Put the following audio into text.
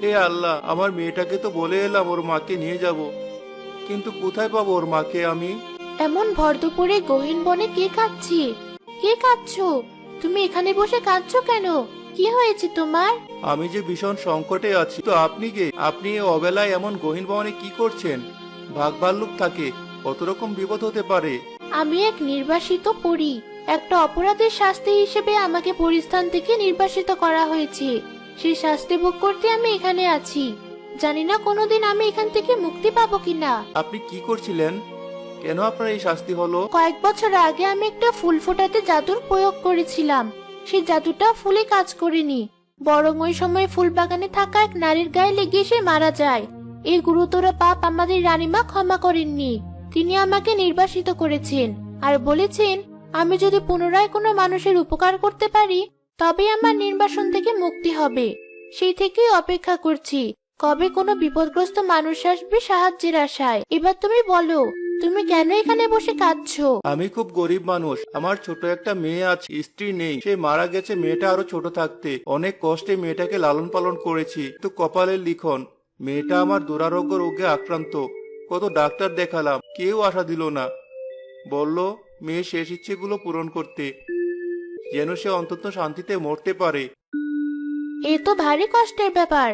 হে আল্লাহ, আমার মেয়েটাকে তো বলে এলাম ওর মাকে নিয়ে যাব, কিন্তু কোথায় পাবো ওর মাকে আমি? এমন ভর দুপুরে গহীন বনে কে কাঁদছি? কে কাঁদছো? তুমি এখানে বসে কাঁদছো কেন? কি হয়েছে তোমার? আমি যে ভীষণ সংকটে আছি। তো আপনি কে? আপনি এই অবেলায় এমন গহীন বনে কি করছেন? বাঘ ভাল্লুক থাকে, কত রকম বিপদ হতে পারে। আমি এক নির্বাসিত পরী। একটা অপরাধের শাস্তি হিসেবে আমাকে পরিস্থান থেকে নির্বাসিত করা হয়েছে। সেই শাস্তি ভোগ করতে আমি এখানে আছি। জানি না কোনোদিন আমি এখান থেকে মুক্তি পাবো কিনা। আপনি কি করছিলেন? কেন আপনার এই শাস্তি হলো? কয়েক বছর আগে আমি একটা ফুল ফোটাতে জাদুর প্রয়োগ করেছিলাম। সেই জাদুটা ফুলে কাজ করেনি, বরং ওই সময় ফুল বাগানে থাকা এক নারীর গায়ে লেগে সে মারা যায়। এই গুরুতর পাপ আমাদের রানীমা ক্ষমা করেননি। তিনি আমাকে নির্বাসিত করেছেন আর বলেছেন আমি যদি পুনরায় কোনো মানুষের উপকার করতে পারি তবে আমার নির্বাসন থেকে মুক্তি হবে। সেই থেকেই অপেক্ষা করছি কবে কোনো বিপদগ্রস্ত মানুষ আসবে সাহায্যের আশায়। এবার তুমি বলো, তুমি কেন এখানে বসে কাঁদছো? আমি খুব গরিব মানুষ, আমার ছোট একটা মেয়ে আছে, স্ত্রী নেই। সে মারা গেছে মেয়েটা আরো ছোট থাকতে। অনেক কষ্টে মেয়েটাকে লালন পালন করেছি, তো কপালের লিখন মেয়েটা আমার দুরারোগ্য রোগে আক্রান্ত। কত ডাক্তার দেখালাম, কেউ আশা দিল না। বলল মেয়ের শেষ ইচ্ছেগুলো পূরণ করতে, যেন সে অন্তত শান্তিতে মরতে পারে। এ তো ভারী কষ্টের ব্যাপার।